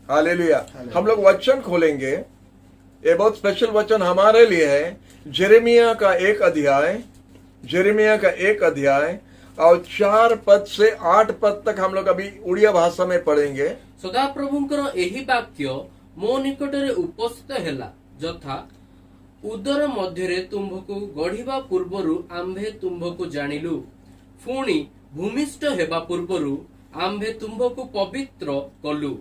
Hallelujah. हम लोग वचन खोलेंगे, ये बहुत स्पेशल वचन हमारे लिए है। यिर्मयाह का एक अध्याय और 4 पद से 8 पद तक हम लोग अभी उड़िया भाषा में पढ़ेंगे। सदाप्रभुଙ୍କର ଏହି ବାକ୍ୟ ମୋ ନିକଟରେ ଉପସ୍ଥିତ ହେଲା, ଯଥା ଉଦର ମଧ୍ୟରେ ତୁମ୍ଭକୁ ଗଢ଼ିବା ପୂର୍ବରୁ ଆମ୍ଭେ ତୁମ୍ଭକୁ ଜାଣିଲୁ, ପୁଣି ଭୂମିଷ୍ଠ ହେବା ପୂର୍ବରୁ ଆମ୍ଭେ ତୁମ୍ଭକୁ ପବିତ୍ର କଲୁ,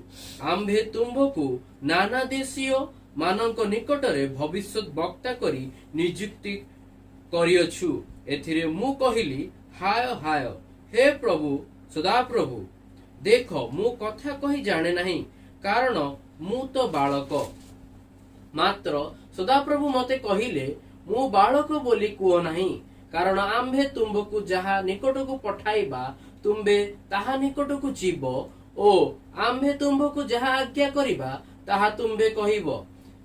ଆମ୍ଭେ ତୁମ୍ଭକୁ ନାନା ଦେଶୀୟ ମାନଙ୍କ ନିକଟରେ ଭବିଷ୍ୟତ ବକ୍ତା କରି ନିଯୁକ୍ତି କରିଅଛୁ। ଏଥିରେ ମୁଁ କହିଲି, ହାୟ ହାୟ ହେ ପ୍ରଭୁ ସଦାପ୍ରଭୁ, ଦେଖ ମୁଁ କଥା କହି ଜାଣେ ନାହିଁ, କାରଣ ମୁଁ ତ ବାଳକ। ମାତ୍ର ସଦାପ୍ରଭୁ ମତେ କହିଲେ, ମୁଁ ବାଳକ ବୋଲି କୁହ ନାହିଁ, କାରଣ ଆମ୍ଭେ ତୁମ୍ଭକୁ ଯାହା ନିକଟକୁ ପଠାଇବା ତୁମ୍ଭେ ତାହା ନିକଟକୁ ଯିବ, ଓ ଆମ୍ଭେ ତୁମ୍ଭକୁ ଯାହା ଆଜ୍ଞା କରିବା ତାହା ତୁମ୍ଭେ କହିବ।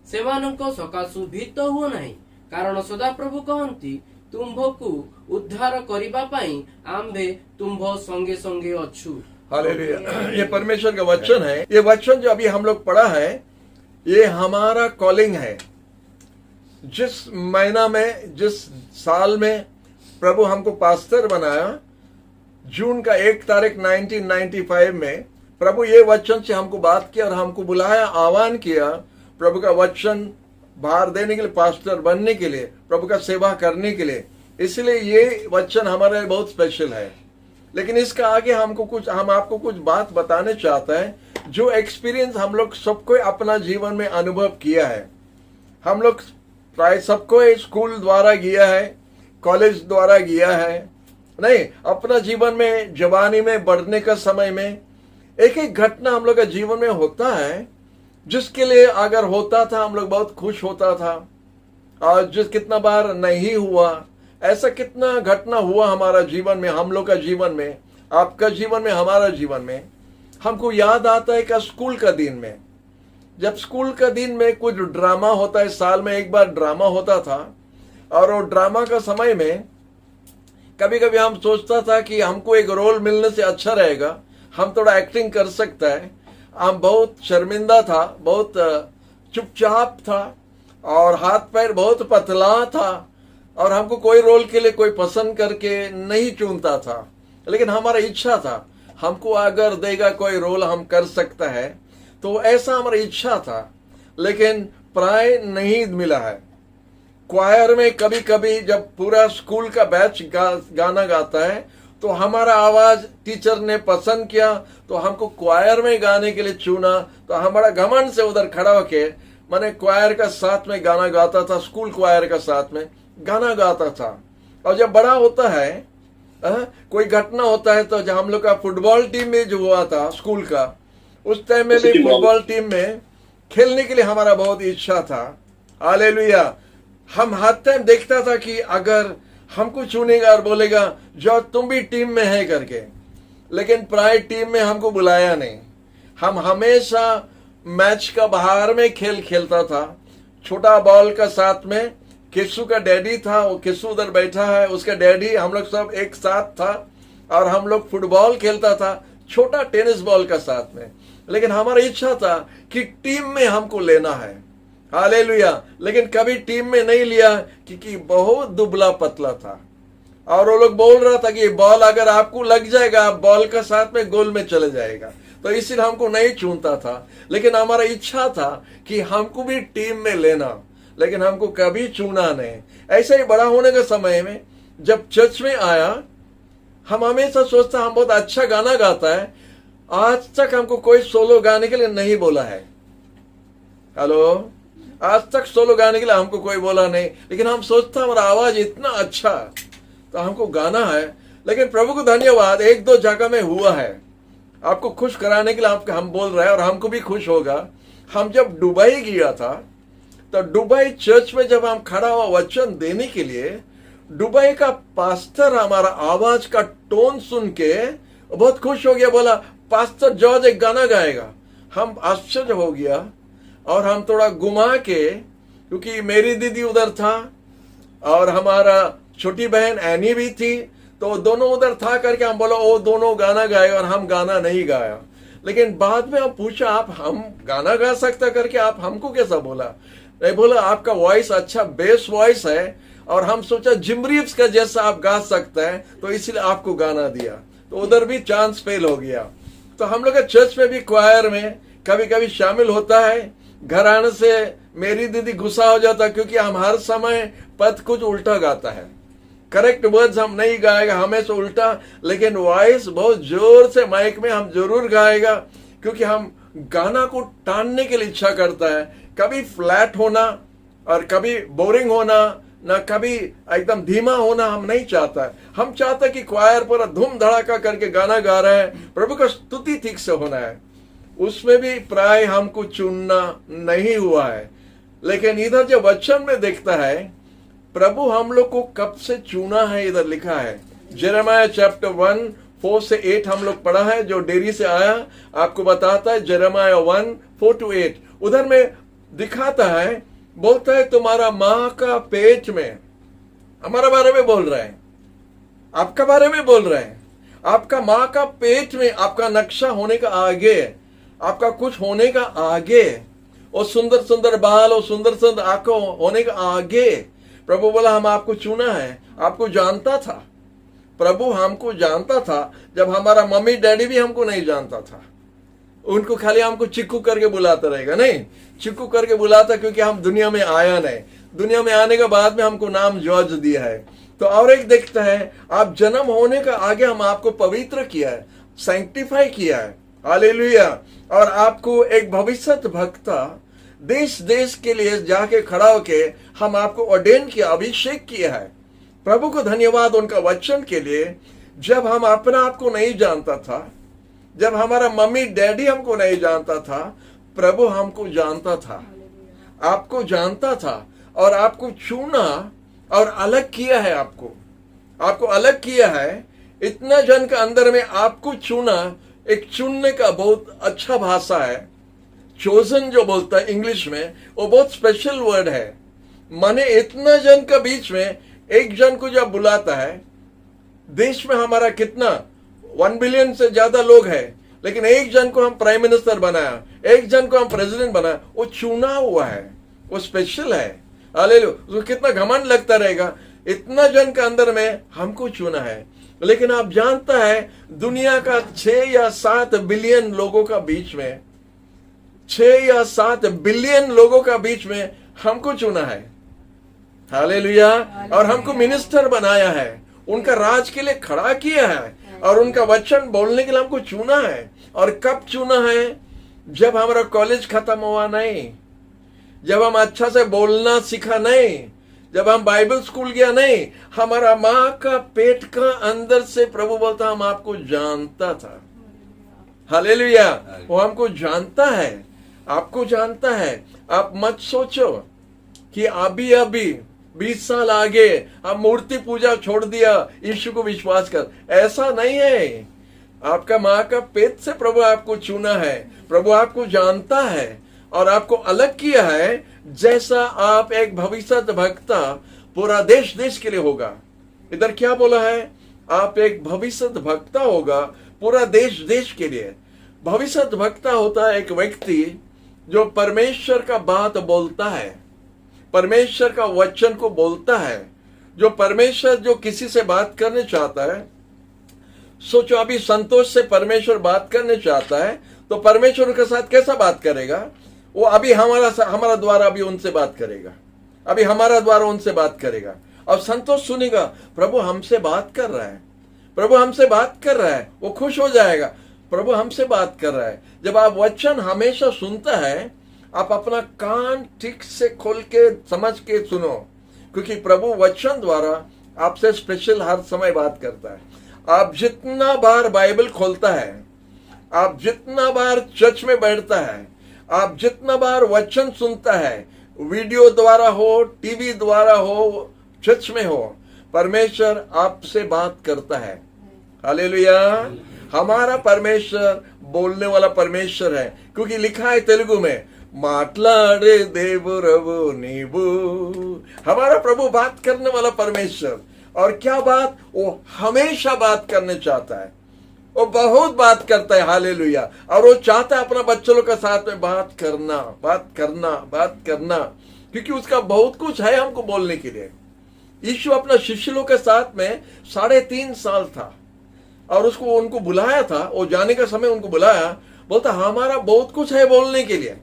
ସେମାନଙ୍କ ସକାଶୁ ଭୀତ ହୁଅ ନାହିଁ, କାରଣ ସଦାପ୍ରଭୁ କହନ୍ତି, ତୁମ୍ଭକୁ ଉଦ୍ଧାର କରିବା ପାଇଁ ଆମ୍ଭେ ତୁମ୍ଭ संगे संगे ଅଛୁ। हालेलुया। ये परमेश्वर का वचन है। ये वचन जो अभी हम लोग पढ़ा है, ये हमारा कॉलिंग है। जिस महीना में, जिस साल में प्रभु हमको पास्टर बनाया, जून का 1 तारीख 1995 में प्रभु ये वचन से हमको बात किया और हमको बुलाया, आह्वान किया प्रभु का वचन बाहर देने के लिए, पास्टर बनने के लिए, प्रभु का सेवा करने के लिए। इसलिए ये वचन हमारे लिए बहुत स्पेशल है। लेकिन इसका आगे हम आपको कुछ बात बताने चाहते हैं, जो एक्सपीरियंस हम लोग सबको अपना जीवन में अनुभव किया है। हम लोग प्राय सबको स्कूल द्वारा किया है, कॉलेज द्वारा किया है, नहीं अपना जीवन में जवानी में बढ़ने का समय में एक एक घटना हम लोग का जीवन में होता है, जिसके लिए अगर होता था हम लोग बहुत खुश होता था, और जिस कितना बार नहीं हुआ, ऐसा कितना घटना हुआ हमारा जीवन में, हम लोग का जीवन में, आपका जीवन में, हमारा जीवन में। हमको याद आता है कि स्कूल का दिन में, जब स्कूल का दिन में कुछ ड्रामा होता है, साल में एक बार ड्रामा होता था, और वो ड्रामा का समय में कभी कभी हम सोचता था कि हमको एक रोल मिलने से अच्छा रहेगा, हम थोड़ा एक्टिंग कर सकता है। हम बहुत शर्मिंदा था, बहुत चुपचाप था, और हाथ पैर बहुत पतला था, और हमको कोई रोल के लिए कोई पसंद करके नहीं चुनता था। लेकिन हमारा इच्छा था, हमको अगर देगा कोई रोल हम कर सकता है, तो ऐसा हमारा इच्छा था। लेकिन प्राय नहीं मिला है। क्वायर में कभी कभी जब पूरा स्कूल का बैच गाना गाता है, तो हमारा आवाज टीचर ने पसंद किया, तो हमको क्वायर में गाने के लिए चुना। तो हमारा घमंड से उधर खड़ा होके मैंने क्वायर का साथ में गाना गाता था, स्कूल क्वायर का साथ में गाना गाता था। और जब बड़ा होता है, कोई घटना होता है, तो जब हम लोग का फुटबॉल टीम में जो हुआ था स्कूल का, उस टाइम में भी फुटबॉल टीम में खेलने के लिए हमारा बहुत इच्छा था। हालेलुया। हम हर टाइम देखता था कि अगर हमको चुनेगा और बोलेगा जो तुम भी टीम में है करके, लेकिन प्राय टीम में हमको बुलाया नहीं। हम हमेशा मैच का बाहर में खेल खेलता था, छोटा बॉल का साथ में। किस्सू का डैडी था, वो किस्सू उधर बैठा है, उसका डैडी, हम लोग सब एक साथ था, और हम लोग फुटबॉल खेलता था छोटा टेनिस बॉल का साथ में। लेकिन हमारा इच्छा था कि टीम में हमको लेना है। हालेलुया। लेकिन कभी टीम में नहीं लिया, क्योंकि बहुत दुबला पतला था, और वो लोग बोल रहा था कि बॉल अगर आपको लग जाएगा, आप बॉल का साथ में गोल में चले जाएगा, तो इसलिए हमको नहीं चुनता था। लेकिन हमारा इच्छा था कि हमको भी टीम में लेना, लेकिन हमको कभी चुना नहीं। ऐसे ही बड़ा होने के समय में जब चर्च में आया, हम हमेशा सोचता हम बहुत अच्छा गाना गाता है। आज तक हमको कोई सोलो गाने के लिए नहीं बोला है। हेलो, आज तक सोलो गाने के लिए हमको कोई बोला नहीं, लेकिन हम सोचता हमारा आवाज इतना अच्छा, तो हमको गाना है। लेकिन प्रभु को धन्यवाद, 1-2 जगह में हुआ है। आपको खुश कराने के लिए हम बोल रहे हैं, और हमको भी खुश होगा। हम जब दुबई गया था, तो दुबई चर्च में जब हम खड़ा हुआ वचन देने के लिए, दुबई का पास्टर हमारा आवाज का टोन सुन के बहुत खुश हो गया, बोला पास्टर जॉर्ज एक गाना गाएगा। हम आश्चर्य हो गया, और हम थोड़ा घुमा के, क्योंकि मेरी दीदी उधर था और हमारा छोटी बहन एनी भी थी, तो दोनों उधर था करके हम बोला वो दोनों गाना गाए, और हम गाना नहीं गाया। लेकिन बाद में हम पूछा, आप हम गाना गा सकता करके आप हमको कैसा बोला? नहीं, बोला आपका वॉइस अच्छा बेस वॉइस है और हम सोचा जिम रीव्स का जैसा आप गा सकते हैं, तो इसलिए आपको गाना दिया। तो उधर भी चांस फेल हो गया। तो हम लोग चर्च में भी क्वायर में कभी कभी शामिल होता है। घर आने से मेरी दीदी गुस्सा हो जाता क्योंकि हम हर समय पद कुछ उल्टा गाता है। करेक्ट वर्ड्स हम नहीं गाएगा, हमेशा उल्टा, लेकिन वॉइस बहुत जोर से माइक में हम जरूर गाएगा क्योंकि हम गाना को टानने के लिए इच्छा करता है। कभी फ्लैट होना और कभी बोरिंग होना, ना कभी एकदम धीमा होना हम नहीं चाहता है। हम चाहते हैं कि क्वायर पूरा धूम धड़ाका करके गाना गा रहे हैं, प्रभु का स्तुति ठीक से होना है। उसमें भी प्राय हमको चुनना नहीं हुआ है। लेकिन इधर जो वचन में देखता है, प्रभु हम लोग को कब से चुना है, इधर लिखा है यिर्मयाह चैप्टर 1 4 से 8 हम लोग पढ़ा है। जो देरी से आया आपको बताता है यिर्मयाह 1 4 to 8। उधर में दिखाता है, बोलता है तुम्हारा माँ का पेट में, हमारा बारे में बोल रहा है, आपका बारे में बोल रहा है। आपका माँ का पेट में, आपका नक्शा होने का आगे, आपका कुछ होने का आगे, और सुंदर सुंदर बाल और सुंदर सुंदर आंखों होने का आगे प्रभु बोला हम आपको चुना है, आपको जानता था। प्रभु हमको जानता था जब हमारा मम्मी डैडी भी हमको नहीं जानता था। उनको खाली हमको चिक्कू करके बुलाता रहेगा, नहीं चिक्कू करके बुलाता क्योंकि हम दुनिया में आया नहीं। दुनिया में आने के बाद में हमको नाम जॉर्ज दिया है। तो और एक देखता है, आप जन्म होने का आगे हम आपको पवित्र किया है, सैंक्टिफाई किया है, हालेलुया। और आपको एक भविष्य भक्ता देश देश के लिए जाके खड़ा होके हम आपको ऑर्डेन किया, अभिषेक किया है। प्रभु को धन्यवाद उनका वचन के लिए। जब हम अपना आपको नहीं जानता था, जब हमारा मम्मी डैडी हमको नहीं जानता था, प्रभु हमको जानता था, आपको जानता था और आपको चुना और अलग किया है। आपको अलग किया है। इतना जन का अंदर में आपको चुना, एक चुनने का बहुत अच्छा भाषा है। चोजन जो बोलता है इंग्लिश में, वो बहुत स्पेशल वर्ड है। माने इतना जन का बीच में एक जन को जब बुलाता है, देश में हमारा कितना 1 बिलियन से ज्यादा लोग हैं, लेकिन एक जन को हम प्राइम मिनिस्टर बनाया, एक जन को हम प्रेसिडेंट बनाया, वो चुना हुआ है, वो स्पेशल है। हालेलुया। उसको कितना घमंड लगता रहेगा, इतना जन का अंदर में हमको चुना है। लेकिन आप जानता है दुनिया का 6 या 7 बिलियन लोगों का बीच में, 6 या 7 बिलियन लोगों का बीच में हमको चुना है। हालेलुया। और हमको मिनिस्टर बनाया है, उनका राज के लिए खड़ा किया है और उनका वचन बोलने के लिए हमको चुना है। और कब चुना है? जब हमारा कॉलेज खत्म हुआ नहीं, जब हम अच्छा से बोलना सीखा नहीं, जब हम बाइबल स्कूल गया नहीं, हमारा माँ का पेट का अंदर से प्रभु बोलता हम आपको जानता था। हालेलुया। वो हमको जानता है, आपको जानता है। आप मत सोचो कि अभी 20 साल आगे हम मूर्ति पूजा छोड़ दिया, यीशु को विश्वास कर, ऐसा नहीं है। आपका माँ का पेट से प्रभु आपको चुना है, प्रभु आपको जानता है और आपको अलग किया है। जैसा आप एक भविष्य भक्ता पूरा देश देश के लिए होगा। इधर क्या बोला है? आप एक भविष्य भक्ता होगा पूरा देश देश के लिए। भविष्य भक्ता होता है एक व्यक्ति जो परमेश्वर का बात बोलता है, परमेश्वर का वचन को बोलता है। जो परमेश्वर जो किसी से बात करने चाहता है, सोचो अभी संतोष से परमेश्वर बात करने चाहता है, तो परमेश्वर के साथ कैसा बात करेगा? वो अभी हमारा द्वारा अभी उनसे बात करेगा, अभी हमारा द्वारा उनसे बात करेगा। और संतोष सुनेगा प्रभु हमसे बात कर रहा है, प्रभु हमसे बात कर रहा है, वो खुश हो जाएगा, प्रभु हमसे बात कर रहा है। जब आप वचन हमेशा सुनता है, आप अपना कान ठीक से खोल के समझ के सुनो, क्योंकि प्रभु वचन द्वारा आपसे स्पेशल हर समय बात करता है। आप जितना बार बाइबल खोलता है, आप जितना बार चर्च में बैठता है, आप जितना बार वचन सुनता है, वीडियो द्वारा हो, टीवी द्वारा हो, चर्च में हो, परमेश्वर आपसे बात करता है। हालेलुया। हमारा परमेश्वर बोलने वाला परमेश्वर है, क्योंकि लिखा है तेलुगु में, माटलाडे देवुरवु नीबू। हमारा प्रभु बात करने वाला परमेश्वर। और क्या बात? वो हमेशा बात करने चाहता है, वो बहुत बात करता है, हालेलुया। और वो चाहता है अपना बच्चों के साथ में बात करना, क्योंकि उसका बहुत कुछ है हमको बोलने के लिए। यीशु अपना शिष्य लोग के साथ में 3.5 साल था और उनको बुलाया था, वो जाने का समय उनको बुलाया, बोलता हमारा बहुत कुछ है बोलने के लिए,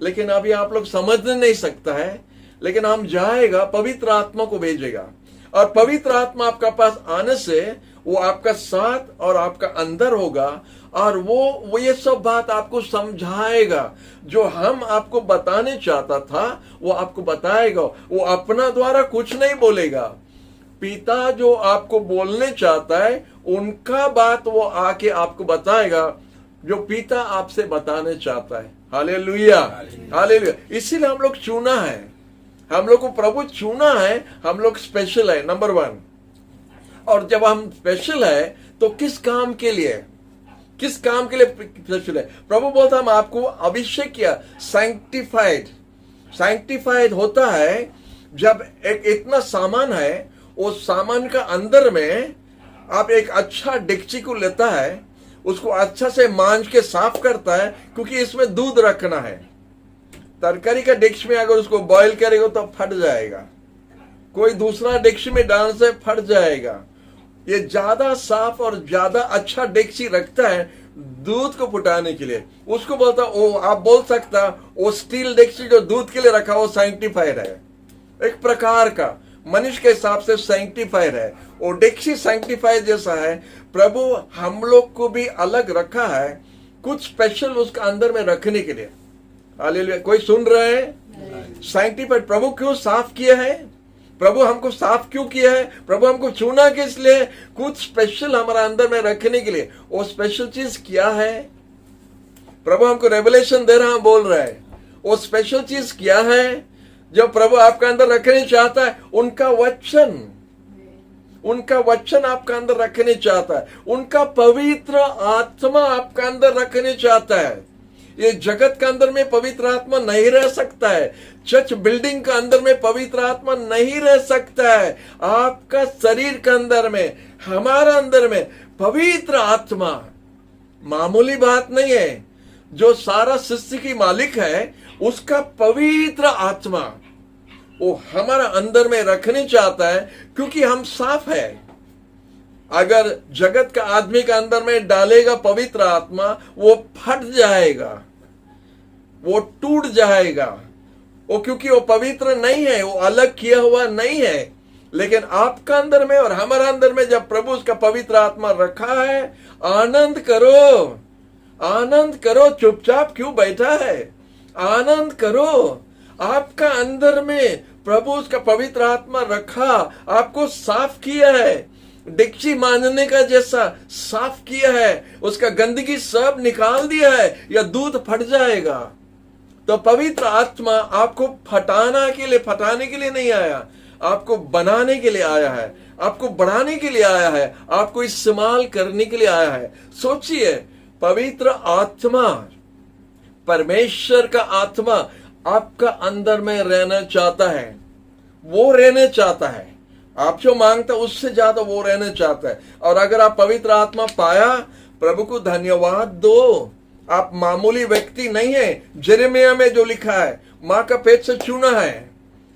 लेकिन अभी आप लोग समझ नहीं सकता है, लेकिन हम जाएगा, पवित्र आत्मा को भेजेगा, और पवित्र आत्मा आपका पास आने से वो आपका साथ और आपका अंदर होगा, और वो ये सब बात आपको समझाएगा। जो हम आपको बताने चाहता था वो आपको बताएगा। वो अपना द्वारा कुछ नहीं बोलेगा, पिता जो आपको बोलने चाहता है उनका बात वो आके आपको बताएगा, जो पिता आपसे बताने चाहता है। Hallelujah, hallelujah. इसीलिए हम लोग चुना है, हम लोग को प्रभु चुना है, हम लोग स्पेशल है, नंबर 1। और जब हम स्पेशल है तो किस काम के लिए स्पेशल है? प्रभु बोलता हम आपको अभिषेक किया, सैंक्टिफाइड होता है जब एक इतना सामान है, उस सामान का अंदर में आप एक अच्छा डेगची को लेता है, उसको अच्छा से मांज के साफ करता है, क्योंकि इसमें दूध रखना है। तरकारी का डेगची में अगर उसको बॉईल करेगा तो फट जाएगा, कोई दूसरा डेगची में डालने से फट जाएगा। ये ज्यादा साफ और ज्यादा अच्छा डेगची रखता है दूध को फुटाने के लिए। उसको बोलता ओ, आप बोल सकता वो स्टील डेगची जो दूध के लिए रखा वो सैंक्टिफाइड है, एक प्रकार का मनुष्य के हिसाब से सैंक्टिफाइड है। वो डेगची सैंक्टिफाइड जैसा है। प्रभु हम लोग को भी अलग रखा है, कुछ स्पेशल उसका अंदर में रखने के लिए। हालेलुया। कोई सुन रहे हैं? सैंक्टिफाइड प्रभु क्यों साफ किया है? प्रभु हमको साफ क्यों किया है? प्रभु हमको चुना किस लिए? कुछ स्पेशल हमारा अंदर में रखने के लिए। वो स्पेशल चीज क्या है? प्रभु हमको रेवलेशन दे रहा है, बोल रहा है वो स्पेशल चीज क्या है जो प्रभु आपका अंदर रखने चाहता है? उनका वचन आपका अंदर रखने चाहता है, उनका पवित्र आत्मा आपका अंदर रखने चाहता है। ये जगत के अंदर में पवित्र आत्मा नहीं रह सकता है, चर्च बिल्डिंग के अंदर में पवित्र आत्मा नहीं रह सकता है। आपका शरीर के अंदर में, हमारा अंदर में पवित्र आत्मा मामूली बात नहीं है। जो सारा सृष्टि की मालिक है उसका पवित्र आत्मा वो हमारा अंदर में रखने चाहता है, क्योंकि हम साफ है। अगर जगत का आदमी के अंदर में डालेगा पवित्र आत्मा, वो फट जाएगा, वो टूट जाएगा, वो क्योंकि वो पवित्र नहीं है, वो अलग किया हुआ नहीं है। लेकिन आपका अंदर में और हमारा अंदर में जब प्रभु उसका पवित्र आत्मा रखा है, आनंद करो, चुपचाप क्यों बैठा है? आनंद करो। आपका अंदर में प्रभु उसका पवित्र आत्मा रखा, आपको साफ किया है, डेगची मांजने का जैसा साफ किया है, उसका गंदगी सब निकाल दिया है, या दूध फट जाएगा। तो पवित्र आत्मा आपको फटाने के लिए नहीं आया, आपको बनाने के लिए आया है, आपको बढ़ाने के लिए आया है, आपको इस्तेमाल करने के लिए आया है। सोचिए, पवित्र आत्मा, परमेश्वर का आत्मा आपका अंदर में रहना चाहता है, वो रहना चाहता है। आप जो मांगता है उससे ज्यादा वो रहना चाहता है। और अगर आप पवित्र आत्मा पाया, प्रभु को धन्यवाद दो। आप मामूली व्यक्ति नहीं है। यिर्मयाह में जो लिखा है, मां का पेट से चुना है,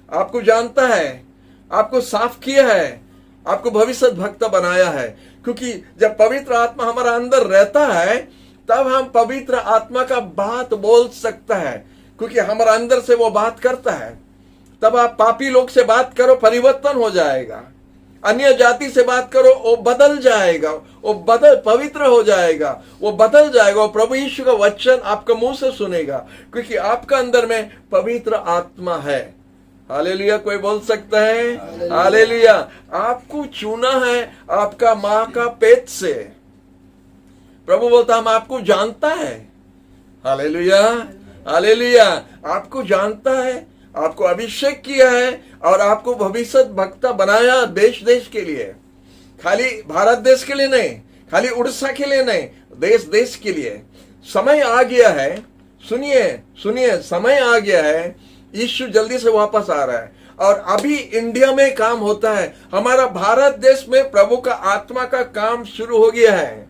आपको जानता है, आपको साफ किया है, आपको भविष्य भक्त बनाया है। क्योंकि जब पवित्र आत्मा हमारा अंदर रहता है तब हम पवित्र आत्मा का बात बोल सकता है, क्योंकि हमारा अंदर से वो बात करता है। तब आप पापी लोग से बात करो, परिवर्तन हो जाएगा। अन्य जाति से बात करो, वो बदल जाएगा, पवित्र हो जाएगा, वो बदल जाएगा। प्रभु यीशु का वचन आपका मुंह से सुनेगा, क्योंकि आपका अंदर में पवित्र आत्मा है। हालेलुया। कोई बोल सकता है? हालेलुया। आपको चुना है आपका मां का पेट से। प्रभु बोलता हम आपको जानता है। Hallelujah, hallelujah. आपको जानता है, आपको अभिषेक किया है और आपको भविष्य भक्ता बनाया देश देश के लिए। खाली भारत देश के लिए नहीं, खाली उड़ीसा के लिए नहीं, देश देश के लिए। समय आ गया है, सुनिए, समय आ गया है। यीशु जल्दी से वापस आ रहा है और अभी इंडिया में काम होता है। हमारा भारत देश में प्रभु का आत्मा का काम शुरू हो गया है।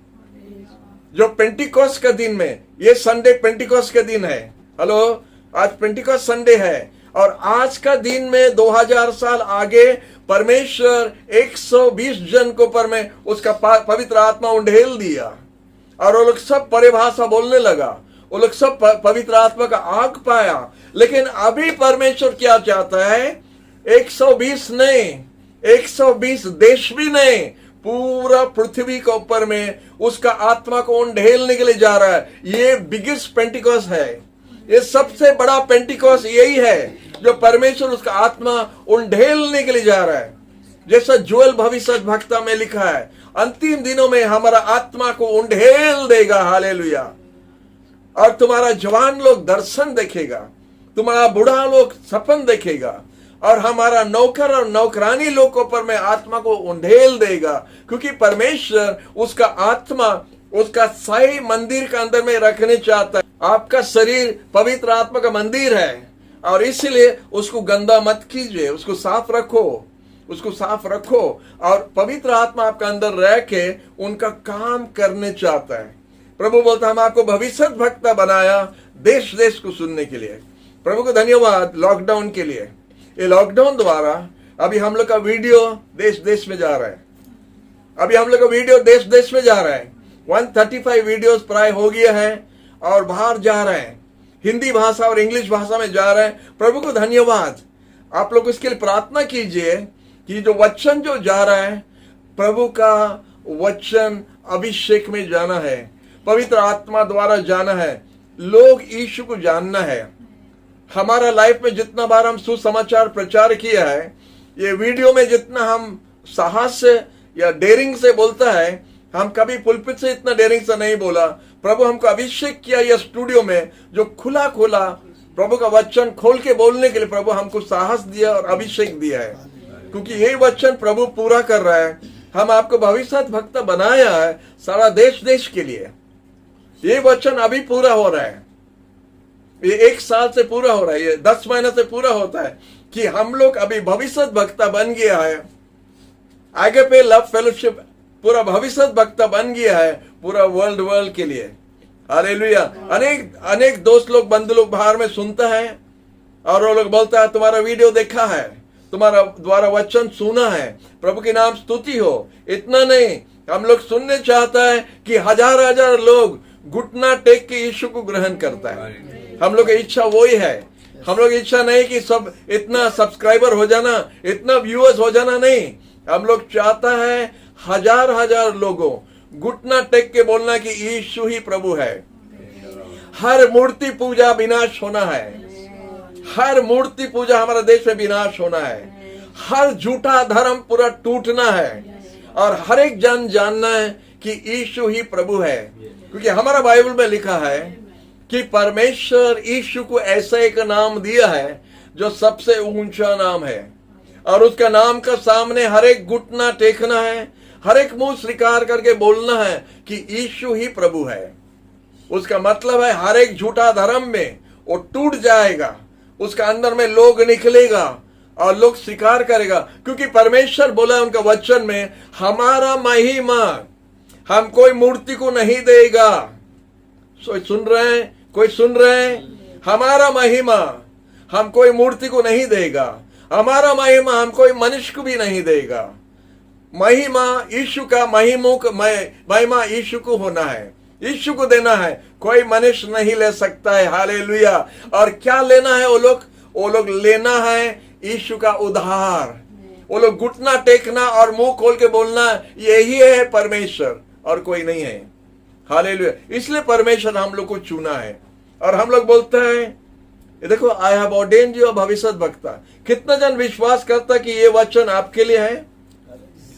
जो पेंटिकॉस्ट का दिन में, ये संडे पेंटिकॉस्ट का दिन है। हेलो, आज पेंटिकॉस्ट संडे है और आज का दिन में 2000 साल आगे परमेश्वर 120 जन को पर में उसका पवित्र आत्मा उंडेल दिया और वो लोग सब परिभाषा बोलने लगा, वो लोग सब पवित्र आत्मा का आग पाया। लेकिन अभी परमेश्वर क्या चाहता है? 120 नहीं, 120 देश भी नहीं, पूरा पृथ्वी के ऊपर में उसका आत्मा को उंडेलने के लिए जा रहा है। ये बिगेस्ट पेंटिकॉस्ट है, ये सबसे बड़ा पेंटिकॉस्ट यही है जो परमेश्वर उसका आत्मा उंडेलने के लिए जा रहा है। जैसा जोएल भविष्यद्वक्ता में लिखा है, अंतिम दिनों में हमारा आत्मा को उंडेल देगा। हालेलुया। और तुम्हारा जवान लोग दर्शन देखेगा, तुम्हारा बूढ़ा लोग सपन देखेगा और हमारा नौकर और नौकरानी लोगों पर में आत्मा को उंडेल देगा, क्योंकि परमेश्वर उसका आत्मा उसका सही मंदिर के अंदर में रखने चाहता है। आपका शरीर पवित्र आत्मा का मंदिर है और इसलिए उसको गंदा मत कीजिए, उसको साफ रखो, उसको साफ रखो। और पवित्र आत्मा आपका अंदर रह के उनका काम करने चाहता है। प्रभु बोलता है, हम आपको भविष्यद्वक्ता बनाया देश देश को सुनने के लिए। प्रभु को धन्यवाद लॉकडाउन के लिए। ये लॉकडाउन द्वारा अभी हम लोग का वीडियो देश देश में जा रहा है, अभी हम लोग का वीडियो देश देश में जा रहा है। 135 वीडियोस प्राय हो गया है और बाहर जा रहे हैं, हिंदी भाषा और इंग्लिश भाषा में जा रहे हैं। प्रभु को धन्यवाद। आप लोग इसके लिए प्रार्थना कीजिए कि जो वचन जो जा रहा है, प्रभु का वचन अभिषेक में जाना है, पवित्र आत्मा द्वारा जाना है, लोग यीशु को जानना है। हमारा लाइफ में जितना बार हम सुसमाचार प्रचार किया है, ये वीडियो में जितना हम साहस से या डेयरिंग से बोलता है, हम कभी पुलपित से इतना डेयरिंग से नहीं बोला। प्रभु हमको अभिषेक किया यह स्टूडियो में, जो खुला खुला प्रभु का वचन खोल के बोलने के लिए प्रभु हमको साहस दिया और अभिषेक दिया है, क्योंकि यही वचन प्रभु पूरा कर रहा है। हम आपको भविष्यद्वक्ता बनाया है सारा देश देश के लिए। ये वचन अभी पूरा हो रहा है, ये 1 साल से पूरा हो रहा है, ये 10 महीने से पूरा होता है कि हम लोग अभी भविष्यद्वक्ता बन गया है। आगे पे लव फेलोशिप पूरा भविष्यद्वक्ता बन गया है पूरा वर्ल्ड के लिए। हालेलुया। अनेक दोस्त लोग बंधु लोग बाहर में सुनता है और वो लोग बोलता है, तुम्हारा वीडियो देखा है, तुम्हारा द्वारा वचन सुना है, प्रभु के नाम स्तुति हो। इतना नहीं, हम लोग सुनने चाहता है कि हजार हजार लोग घुटना टेक के यीशु को ग्रहण करता है। हम लोग की इच्छा वही है। हम लोग इच्छा नहीं कि सब इतना सब्सक्राइबर हो जाना, इतना व्यूअर्स हो जाना, नहीं। हम लोग चाहता है हजार हजार लोगों घुटना टेक के बोलना कि यीशु ही प्रभु है। हर मूर्ति पूजा विनाश होना है, हर मूर्ति पूजा हमारे देश में विनाश होना है, हर झूठा धर्म पूरा टूटना है और हर एक जन जानना है कि यीशु ही प्रभु है। क्योंकि हमारा बाइबल में लिखा है कि परमेश्वर यीशु को ऐसा एक नाम दिया है जो सबसे ऊंचा नाम है और उसका नाम का सामने हर एक घुटना टेकना है, हर एक मुंह स्वीकार करके बोलना है कि यीशु ही प्रभु है। उसका मतलब है हर एक झूठा धर्म में वो टूट जाएगा, उसका अंदर में लोग निकलेगा और लोग स्वीकार करेगा। क्योंकि परमेश्वर बोला है उनका वचन में, हमारा महिमा हम कोई मूर्ति को नहीं देगा। सुन रहे हैं? कोई सुन रहे हैं? हमारा महिमा हम कोई मूर्ति को नहीं देगा, हमारा महिमा हम कोई मनुष्य को भी नहीं देगा। महिमा यीशु का, महिमा यीशु को होना है, यीशु को देना है, कोई मनुष्य नहीं ले सकता है। हालेलुया। और क्या लेना है? वो लोग लेना है यीशु का उद्धार। वो लोग घुटना टेकना और मुंह खोल के बोलना, यही है परमेश्वर और कोई नहीं है। हालेलुया। इसलिए परमेश्वर हम लोग को चुना है और हम लोग बोलते हैं, ये देखो, आई हैव ऑर्डेन्ड यू भविष्यद्वक्ता। कितना जन विश्वास करता कि ये वचन आपके लिए है?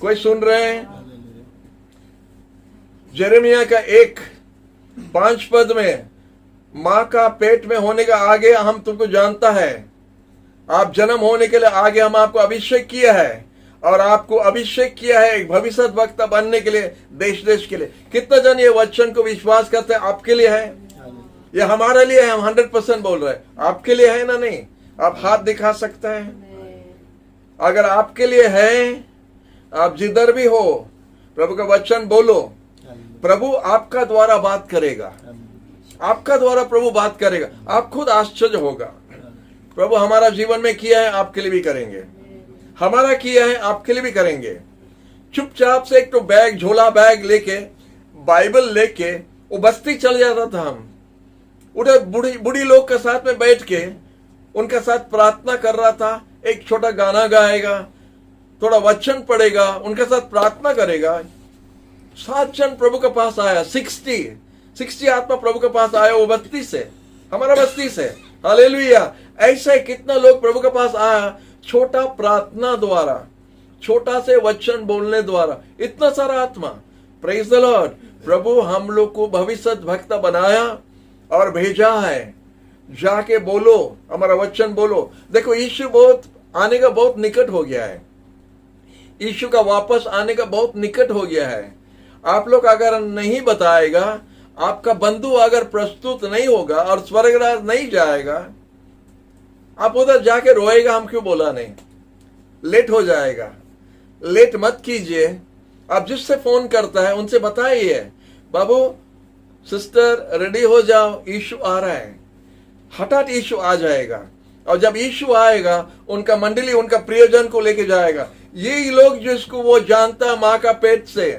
कोई सुन रहे हैं? यिर्मयाह का 1:5 पद में, मां का पेट में होने का आगे हम तुमको जानता है, आप जन्म होने के लिए आगे हम आपको अभिषेक किया है और आपको अभिषेक किया है एक भविष्यद्वक्ता बनने के लिए देश देश के लिए। कितना जन ये वचन को विश्वास करते हैं आपके लिए है? ये हमारे लिए है, हम 100% बोल रहे हैं। आपके लिए है ना? नहीं? आप हाथ दिखा सकते हैं। अगर आपके लिए है, आप जिधर भी हो प्रभु का वचन बोलो, प्रभु आपका द्वारा बात करेगा, आपका द्वारा प्रभु बात करेगा, आप खुद आश्चर्य होगा। प्रभु हमारा जीवन में किया है, आपके लिए भी करेंगे, हमारा किया है, आपके लिए भी करेंगे। चुपचाप से एक तो बैग, झोला बैग लेके, बाइबल लेके वो बस्ती चल जाता था। हम उधर बूढ़ी लोग के साथ में बैठ के उनके साथ प्रार्थना कर रहा था। एक छोटा गाना गाएगा, थोड़ा वचन पढ़ेगा, उनके साथ प्रार्थना करेगा। 7 जन प्रभु के पास आया, 60 आत्मा प्रभु के पास आया, वो बस्ती से, हमारा बस्ती से। हालेलुया। ऐसे कितना लोग प्रभु के पास आया, छोटा प्रार्थना द्वारा, छोटा से वचन बोलने द्वारा, इतना सारा आत्मा। Praise the Lord. प्रभु हम लोग को भविष्य वक्ता बनाया और भेजा है, जाके बोलो, हमारा वचन बोलो। देखो यीशु बहुत आने का बहुत निकट हो गया है, यीशु का वापस आने का बहुत निकट हो गया है। आप लोग अगर नहीं बताएगा, आपका बंधु अगर प्रस्तुत नहीं होगा और स्वर्गराज नहीं जाएगा, आप उधर जाके रोएगा, हम क्यों बोला नहीं, लेट हो जाएगा। लेट मत कीजिए। आप जिससे फोन करता है उनसे बताइए, बाबू सिस्टर रेडी हो जाओ, यीशु आ रहा है। हठात यीशु आ जाएगा, और जब यीशु आएगा उनका मंडली उनका प्रियजन को लेके जाएगा। यही लोग जिसको वो जानता माँ का पेट से,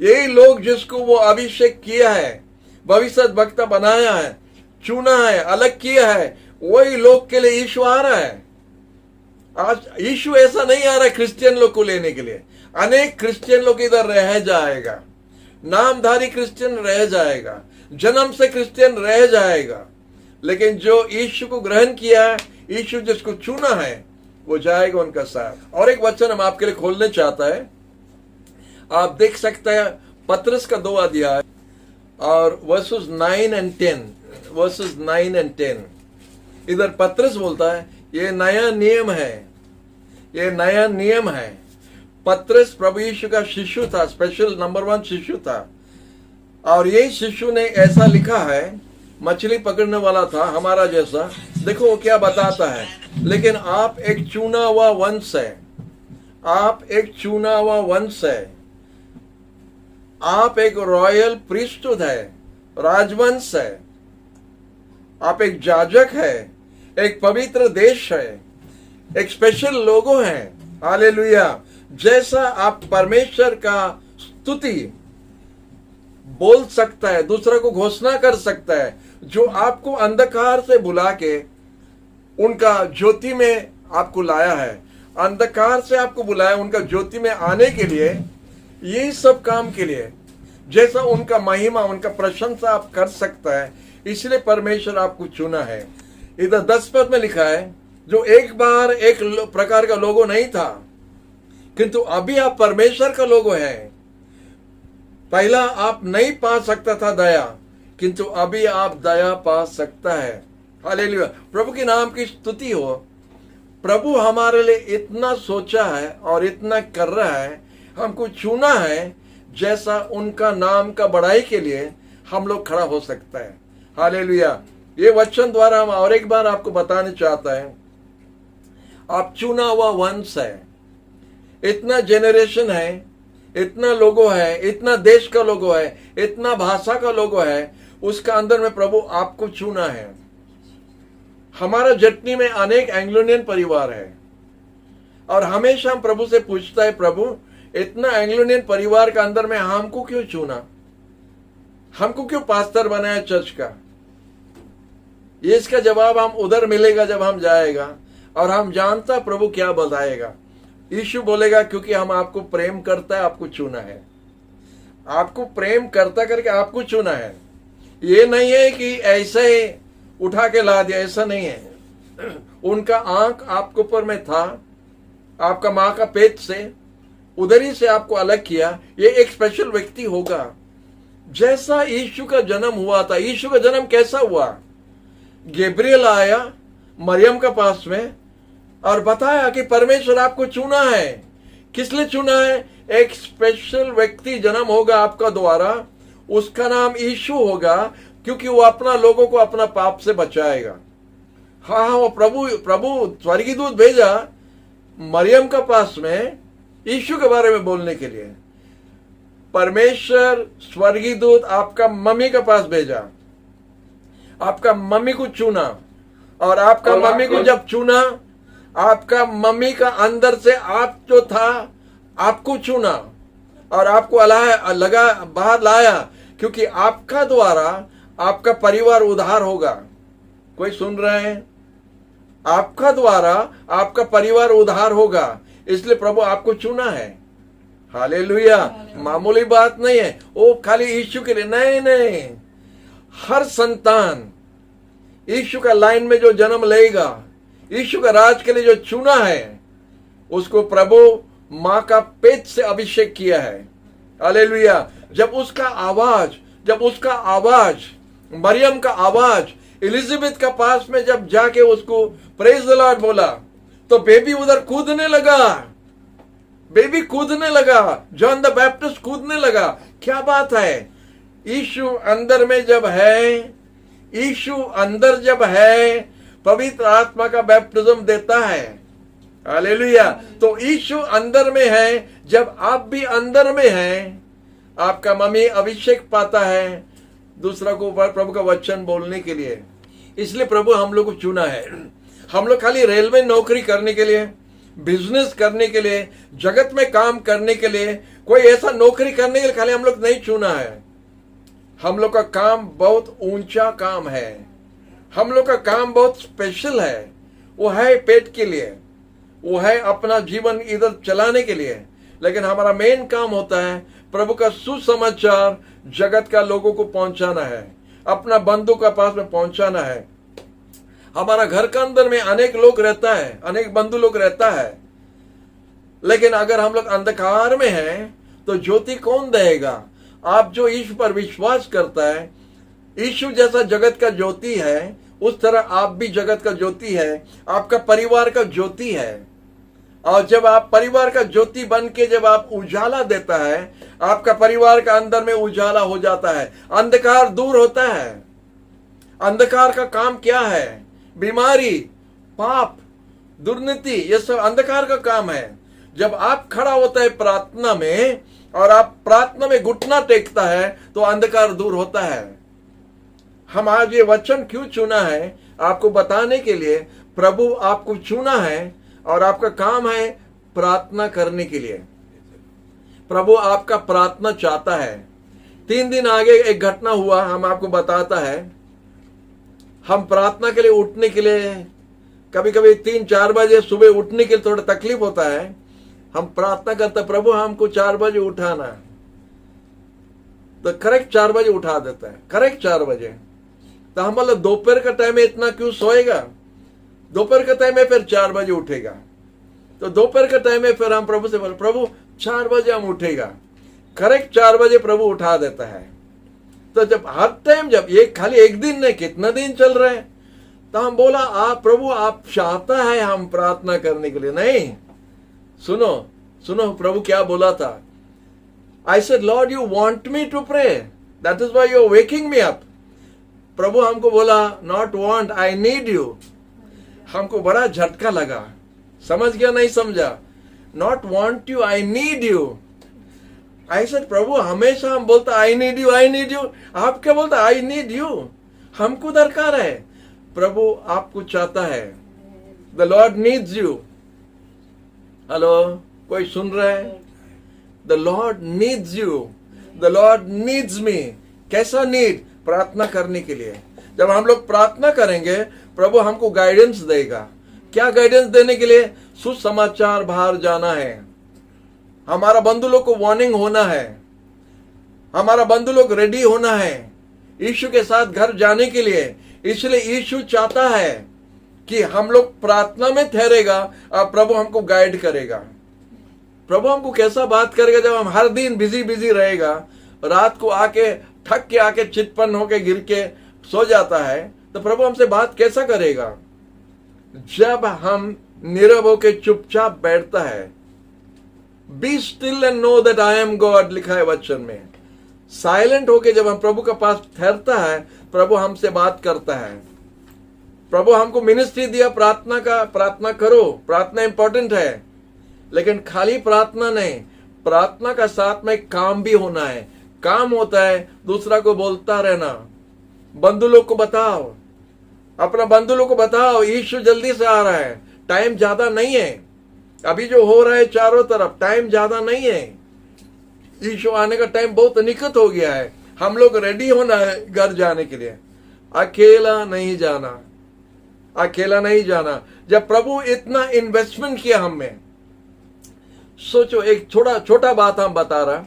यही लोग जिसको वो अभिषेक किया है, भविष्य वक्ता बनाया है, चुना है, अलग किया है, वही लोग के लिए यीशु आ रहा है। आज यीशु ऐसा नहीं आ रहा है क्रिश्चियन लोग को लेने के लिए। अनेक क्रिश्चियन लोग इधर रह जाएगा, नामधारी क्रिश्चियन रह जाएगा, जन्म से क्रिश्चियन रह जाएगा, लेकिन जो यीशु को ग्रहण किया है, यीशु जिसको चुना है, वो जाएगा उनका साथ। और एक वचन हम आपके लिए खोलने चाहता है, आप देख सकते हैं पत्रस का 2 अध्याय और वर्सेस 9 and 10। इधर पत्रस बोलता है ये नया नियम है, ये नया नियम है। पत्रस प्रभु यीशु का शिष्य था, स्पेशल नंबर 1 शिष्य था, और यही शिष्य ने ऐसा लिखा है, मछली पकड़ने वाला था हमारा जैसा। देखो वो क्या बताता है, लेकिन आप एक चुना हुआ वंश है, आप एक चुना हुआ वंश है, आप एक रॉयल प्रीस्टहुड है, राजवंश है, आप एक जाजक है, एक पवित्र देश है, एक स्पेशल लोगो है। हालेलुया। जैसा आप परमेश्वर का स्तुति बोल सकता है, दूसरा को घोषणा कर सकता है, जो आपको अंधकार से बुला के उनका ज्योति में आपको लाया है, अंधकार से आपको बुलाया उनका ज्योति में आने के लिए, यही सब काम के लिए, जैसा उनका महिमा, उनका प्रशंसा आप कर सकता है, इसलिए परमेश्वर आपको चुना है। इधर 10 पद में लिखा है, जो एक बार एक प्रकार का लोगो नहीं था, किंतु अभी आप परमेश्वर का लोगो है। पहला आप नहीं पा सकता था दया, किंतु अभी आप दया पा सकता है। हालेलुया। प्रभु के नाम की स्तुति हो। प्रभु हमारे लिए इतना सोचा है और इतना कर रहा है, हमको चुना है, जैसा उनका नाम का बड़ाई के लिए हम लोग खड़ा हो सकता है। हालेलुया। ये वचन द्वारा हम और एक बार आपको बताने चाहता है, आप चुना हुआ वंश है। इतना जेनरेशन है, इतना लोगो है, इतना देश का लोगो है, इतना भाषा का लोगो है, उसका अंदर में प्रभु आपको चुना है। हमारा जटनी में अनेक एंग्लोनियन परिवार है, और हमेशा हम प्रभु से पूछता है, प्रभु इतना एंग्लोनियन परिवार का अंदर में हमको क्यों चुना, हमको क्यों पास्टर बनाया चर्च का। ये इसका जवाब हम उधर मिलेगा जब हम जाएगा, और हम जानता प्रभु क्या बताएगा। यीशु बोलेगा, क्योंकि हम आपको प्रेम करता है, आपको चुना है, आपको प्रेम करता करके आपको चुना है। ये नहीं है कि ऐसे ही उठा के ला दिया, ऐसा नहीं है। उनका आंख आपके ऊपर में था, आपका माँ का पेट से, उधर ही से आपको अलग किया। ये एक स्पेशल व्यक्ति होगा। जैसा यीशु का जन्म हुआ था, यीशु का जन्म कैसा हुआ, गैब्रियल आया मरियम के पास में और बताया कि परमेश्वर आपको चुना है। किस लिए चुना है? एक स्पेशल व्यक्ति जन्म होगा आपका द्वारा, उसका नाम यीशु होगा, क्योंकि वो अपना लोगों को अपना पाप से बचाएगा। हाँ, वो प्रभु स्वर्गीय दूत भेजा मरियम के पास में यीशु के बारे में बोलने के लिए। परमेश्वर स्वर्गीय दूत आपका मम्मी के पास भेजा, आपका मम्मी को चुना, और आपका मम्मी को जब चुना, आपका मम्मी का अंदर से आप जो था आपको चुना और आपको लगा बाहर लाया, क्योंकि आपका द्वारा आपका परिवार उद्धार होगा। कोई सुन रहे हैं? आपका द्वारा आपका परिवार उद्धार होगा, इसलिए प्रभु आपको चुना है। हालेलुया। मामूली बात नहीं है वो खाली यीशु के लिए, नहीं नहीं, हर संतान यीशु का लाइन में जो जन्म लेगा, यीशु का राज के लिए जो चुना है, उसको प्रभु मां का पेट से अभिषेक किया है। हालेलुया। जब उसका आवाज मरियम का आवाज एलिजाबेथ का पास में जब जाके उसको प्रेज द लॉर्ड बोला, तो बेबी उधर कूदने लगा, जॉन द बैप्टिस्ट कूदने लगा। क्या बात है? यीशु अंदर में जब है, पवित्र आत्मा का बैप्टिज्म देता है। हालेलुया। तो यीशु अंदर में है, जब आप भी अंदर में हैं, आपका मम्मी अभिषेक पाता है दूसरा को प्रभु का वचन बोलने के लिए। इसलिए प्रभु हम लोग को चुना है। हम लोग खाली रेलवे नौकरी करने के लिए, बिजनेस करने के लिए, जगत में काम करने के लिए, कोई ऐसा नौकरी करने के लिए खाली हम लोग नहीं चुना है। हम लोग का काम बहुत ऊंचा काम है, हम लोग का काम बहुत स्पेशल है। वो है पेट के लिए, वो है अपना जीवन इधर चलाने के लिए, लेकिन हमारा मेन काम होता है प्रभु का सुसमाचार जगत का लोगों को पहुंचाना है, अपना बंधु का पास में पहुंचाना है। हमारा घर के अंदर में अनेक लोग रहता है, अनेक बंधु लोग रहता है, लेकिन अगर हम लोग अंधकार में हैं तो ज्योति कौन देगा? आप जो यीशु पर विश्वास करता है, यीशु जैसा जगत का ज्योति है, उस तरह आप भी जगत का ज्योति है, आपका परिवार का ज्योति है। और जब आप परिवार का ज्योति बन के जब आप उजाला देता है, आपका परिवार का अंदर में उजाला हो जाता है, अंधकार दूर होता है। अंधकार का काम क्या है? बीमारी, पाप, दुर्नीति, ये सब अंधकार का काम है। जब आप खड़ा होता है प्रार्थना में और आप प्रार्थना में घुटना टेकता है, तो अंधकार दूर होता है। हम आज ये वचन क्यों चुना है? आपको बताने के लिए। प्रभु आपको चुना है और आपका काम है प्रार्थना करने के लिए। प्रभु आपका प्रार्थना चाहता है। 3 दिन आगे एक घटना हुआ, हम आपको बताता है। हम प्रार्थना के लिए उठने के लिए कभी कभी 3-4 बजे सुबह उठने के लिए थोड़ा तकलीफ होता है। हम प्रार्थना करते, प्रभु हमको 4 बजे उठाना, तो करेक्ट 4 बजे उठा देता है, करेक्ट 4 बजे। तो हम बोले दोपहर का टाइम में इतना क्यों सोएगा? दोपहर का टाइम में फिर 4 बजे उठेगा। तो दोपहर का टाइम में फिर हम प्रभु से बोले, प्रभु 4 बजे हम उठेगा, करेक्ट 4 बजे प्रभु उठा देता है। तो जब हर टाइम, जब ये खाली एक दिन नहीं, कितना दिन चल रहे हैं, तो हम बोला प्रभु आप चाहता है हम प्रार्थना करने के लिए। नहीं, सुनो प्रभु क्या बोला था। I said, Lord, you want me to pray. That is why you are waking me up. प्रभु हमको बोला, not want, I need you. हमको बड़ा झटका लगा, समझ गया नहीं समझा? Not want you, I need you. I said, प्रभु हमेशा हम बोलता I need you, I need you. आप क्या बोलता I need you? हमको दरकार है। प्रभु आपको चाहता है। The Lord needs you. Hello, कोई सुन रहा है? The Lord needs you. The Lord needs me. कैसा नीड? प्रार्थना करने के लिए। जब हम लोग प्रार्थना करेंगे, प्रभु हमको गाइडेंस देगा। क्या गाइडेंस देने के लिए? सुसमाचार बाहर जाना है, हमारा बंधु लोग को वार्निंग होना है, हमारा बंधु लोग रेडी होना है यीशु के साथ घर जाने के लिए। इसलिए यीशु चाहता है कि हम लोग प्रार्थना में ठहरेगा और प्रभु हमको गाइड करेगा। प्रभु हमको कैसा बात करेगा? जब हम हर दिन बिजी रहेगा, रात को आके थक के आके चितपन होके गिर के सो जाता है, तो प्रभु हमसे बात कैसा करेगा? जब हम नीरव होके चुपचाप बैठता है। Be still and know that I am God लिखा है वचन में। साइलेंट होके जब हम प्रभु के पास ठहरता है, प्रभु हमसे बात करता है। प्रभु हमको मिनिस्ट्री दिया प्रार्थना का, प्रार्थना करो, प्रार्थना इंपॉर्टेंट है, लेकिन खाली प्रार्थना नहीं, प्रार्थना का साथ में काम भी होना है। काम होता है दूसरा को बोलता रहना, बंधु लोग को बताओ, अपना बंधु लोग को बताओ यीशु जल्दी से आ रहा है, टाइम ज्यादा नहीं है, अभी जो हो रहा है चारों तरफ टाइम ज्यादा नहीं है, यीशु आने का टाइम बहुत निकट हो गया है, हम लोग रेडी होना है घर जाने के लिए। अकेला नहीं जाना, अकेला नहीं जाना। जब प्रभु इतना इन्वेस्टमेंट किया हम में, सोचो एक छोटा बात हम बता रहा,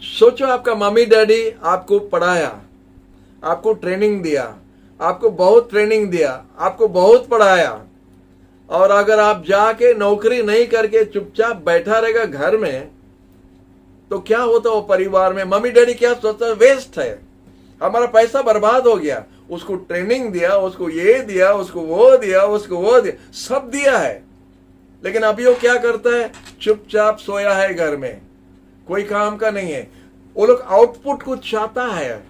सोचो आपका मम्मी डैडी आपको पढ़ाया, आपको ट्रेनिंग दिया, आपको बहुत ट्रेनिंग दिया, आपको बहुत पढ़ाया, और अगर आप जाके नौकरी नहीं करके चुपचाप बैठा रहेगा घर में, तो क्या होता वो परिवार में? मम्मी डैडी क्या सोचता है? वेस्ट है, हमारा पैसा बर्बाद हो गया, उसको ट्रेनिंग दिया, उसको ये दिया, उसको वो दिया, उसको वो दिया, सब दिया है, लेकिन अभी वो क्या करता है? चुपचाप सोया है घर में, कोई काम का नहीं है। वो लोग आउटपुट कुछ चाहता है,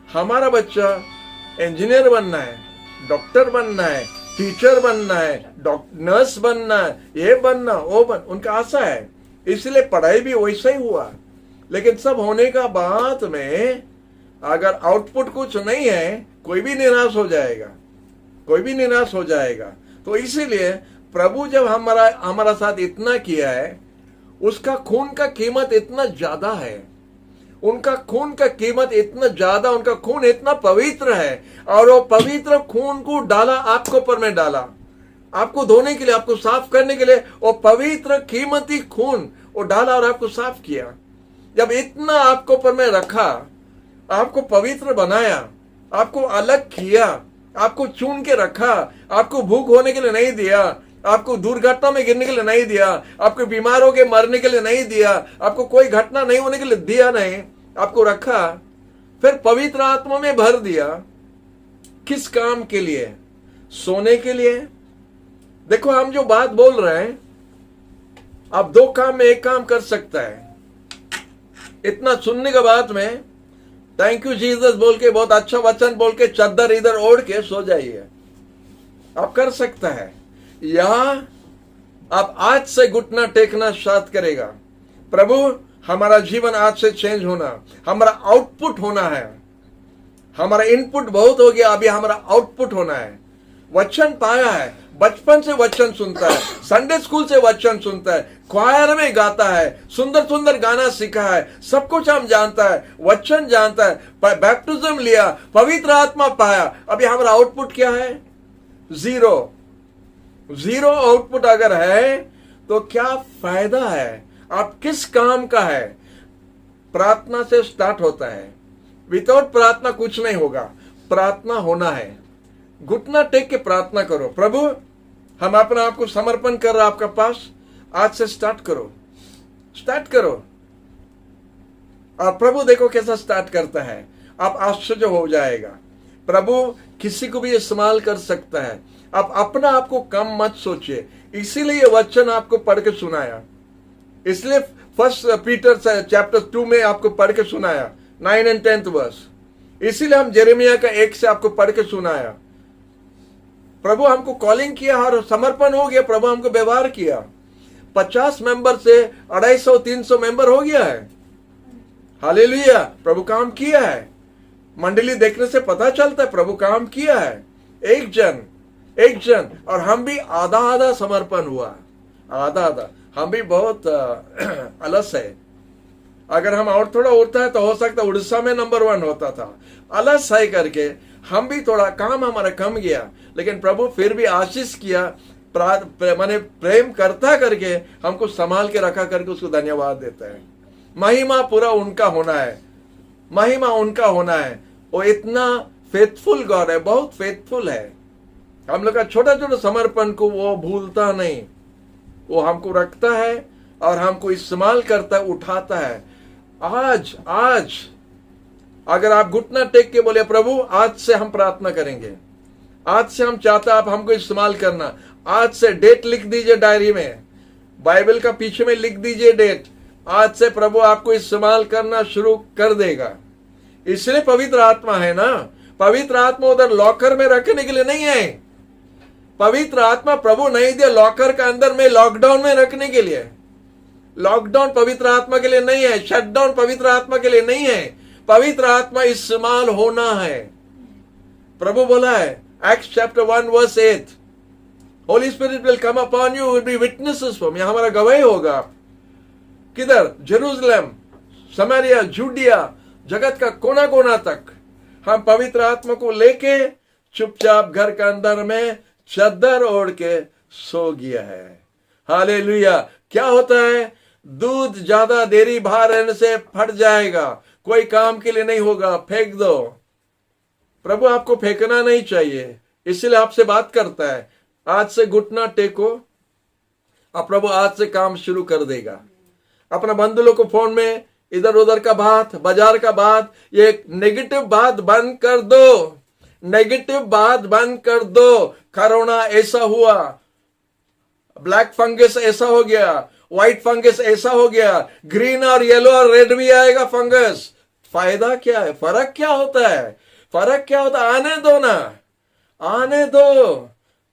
हमारा बच्चा इंजीनियर बनना है, डॉक्टर बनना है, टीचर बनना है, नर्स बनना है, ये बनना वो बन, उनका आशा है, इसलिए पढ़ाई भी वैसा ही हुआ। लेकिन सब होने का बाद में अगर आउटपुट कुछ नहीं है, कोई भी निराश हो जाएगा, कोई भी निराश हो जाएगा। तो इसीलिए प्रभु जब हमारा साथ इतना किया है, उसका खून का कीमत इतना ज्यादा है, उनका खून का कीमत इतना ज्यादा, उनका खून इतना पवित्र है, और वो पवित्र खून को डाला आपको पर में डाला, आपको धोने के लिए, आपको साफ करने के लिए, वो पवित्र कीमती खून वो डाला और आपको साफ किया। जब इतना आपको पर में रखा, आपको पवित्र बनाया, आपको अलग किया, आपको चुन के रखा, आपको भूख होने के लिए नहीं दिया, आपको दुर्घटना में गिरने के लिए नहीं दिया, आपको बीमार होकर मरने के लिए नहीं दिया, आपको कोई घटना नहीं होने के लिए दिया नहीं, आपको रखा, फिर पवित्र आत्मा में भर दिया। किस काम के लिए? सोने के लिए। देखो हम जो बात बोल रहे हैं, आप दो काम में एक काम कर सकता है। इतना सुनने के बाद में थैंक यू जीसस बोल के, बहुत अच्छा वचन बोल के, चादर इधर ओढ़ के सो जाइए, आप कर सकता है। या आप आज से घुटना टेकना स्टार्ट करेगा, प्रभु हमारा जीवन आज से चेंज होना, हमारा आउटपुट होना है, हमारा इनपुट बहुत हो गया, अभी हमारा आउटपुट होना है। वचन पाया है, बचपन से वचन सुनता है, संडे स्कूल से वचन सुनता है, क्वायर में गाता है, सुंदर सुंदर गाना सीखा है, सब कुछ हम जानता है, वचन जानता है, बैप्टिज्म लिया, पवित्र आत्मा पाया, अभी हमारा आउटपुट क्या है? जीरो आउटपुट अगर है तो क्या फायदा है? आप किस काम का है? प्रार्थना से स्टार्ट होता है, विदाउट प्रार्थना कुछ नहीं होगा, प्रार्थना होना है। घुटना टेक के प्रार्थना करो, प्रभु हम अपना आपको समर्पण कर रहे आपका पास, आज से स्टार्ट करो। और प्रभु देखो कैसा स्टार्ट करता है, आप आश्चर्य हो जाएगा। प्रभु किसी को भी इस्तेमाल कर सकता है, आप अपना आपको कम मत सोचिए, इसीलिए वचन आपको पढ़ के सुनाया, इसलिए 1 पीटर चैप्टर 2 में आपको पढ़ के सुनाया 9 and 10th वर्स, इसीलिए हम जेरेमिया का 1 से आपको पढ़ के सुनाया। प्रभु हमको कॉलिंग किया और समर्पण हो गया, प्रभु हमको व्यवहार किया, 50 मेंबर से 250-300 मेंबर हो गया है। हालेलुया, प्रभु काम किया है। मंडली देखने से पता चलता है प्रभु काम किया है। एक जन, और हम भी आधा समर्पण हुआ, आधा हम भी बहुत अलस है। अगर हम और थोड़ा उड़ता है तो हो सकता है उड़ीसा में नंबर 1 होता था, अलस है करके हम भी थोड़ा काम हमारा कम गया, लेकिन प्रभु फिर भी आशीष किया, माने प्रेम करता करके हमको संभाल के रखा करके उसको धन्यवाद देता है। महिमा पूरा उनका होना है, महिमा उनका होना है। वो इतना फेथफुल गॉड है, बहुत फेथफुल है। हम लोग का छोटा छोटा समर्पण को वो भूलता नहीं, वो हमको रखता है और हमको इस्तेमाल करता है, उठाता है। आज अगर आप घुटना टेक के बोले प्रभु आज से हम प्रार्थना करेंगे, आज से हम चाहते हैं आप हमको इस्तेमाल करना, आज से डेट लिख दीजिए डायरी में, बाइबल का पीछे में लिख दीजिए डेट, आज से प्रभु आपको इस्तेमाल करना शुरू कर देगा। इसलिए पवित्र आत्मा है ना, पवित्र आत्मा उधर लॉकर में रखने के लिए नहीं है। पवित्र आत्मा प्रभु नहीं दिया लॉकर का अंदर में, लॉकडाउन में रखने के लिए। लॉकडाउन पवित्र आत्मा के लिए नहीं है, शटडाउन पवित्र आत्मा के लिए नहीं है। पवित्र आत्मा इस्तेमाल होना है। प्रभु बोला है Acts chapter 1 verse 8, Holy Spirit will come upon you, will be witnesses for me. हमारा गवाही होगा। किधर? जेरूसलम, समारिया, जूडिया, जगत का कोना कोना तक हम पवित्र आत्मा को लेके चुपचाप घर के अंदर में चादर ओढ़ के सो गया है। हालेलुया। क्या होता है? दूध ज्यादा देरी बाहर रहने से फट जाएगा, कोई काम के लिए नहीं होगा, फेंक दो। प्रभु आपको फेंकना नहीं चाहिए, इसलिए आपसे बात करता है, आज से घुटना टेको। अब प्रभु आज से काम शुरू कर देगा। अपना बंधुओं को फोन में इधर उधर का बात, बाजार का बात, ये नेगेटिव बात बंद कर दो। नेगेटिव बात बंद कर दो। कोरोना ऐसा हुआ, ब्लैक फंगस ऐसा हो गया, व्हाइट फंगस ऐसा हो गया, ग्रीन और येलो और रेड भी आएगा फंगस। फायदा क्या है? फर्क क्या होता है? फर्क क्या होता है? आने दो ना, आने दो।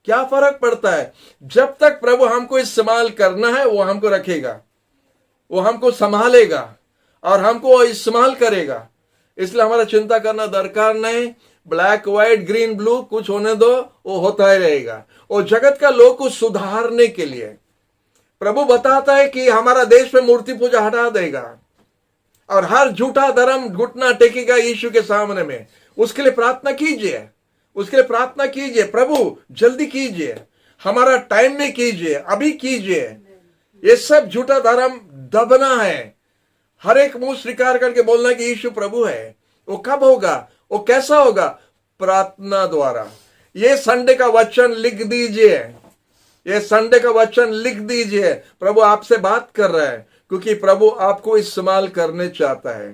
क्या फर्क पड़ता है? जब तक प्रभु हमको इस्तेमाल करना है वो हमको रखेगा, वो हमको संभालेगा और हमको वो इस्तेमाल करेगा। इसलिए हमारा चिंता करना दरकार नहीं। ब्लैक व्हाइट ग्रीन ब्लू कुछ होने दो, वो होता ही रहेगा। और जगत का लोग को सुधारने के लिए प्रभु बताता है कि हमारा देश में मूर्ति पूजा हटा देगा और हर झूठा धर्म घुटना टेकेगा यीशु के सामने में। उसके लिए प्रार्थना कीजिए, उसके लिए प्रार्थना कीजिए। प्रभु जल्दी कीजिए, हमारा टाइम में कीजिए, अभी कीजिए। ये सब झूठा धर्म दबना है। हर एक मुंह स्वीकार करके बोलना कि यीशु प्रभु है। वो कब होगा? वो कैसा होगा? प्रार्थना द्वारा। ये संडे का वचन लिख दीजिए, ये संडे का वचन लिख दीजिए। प्रभु आपसे बात कर रहा है, क्योंकि प्रभु आपको इस्तेमाल करने चाहता है।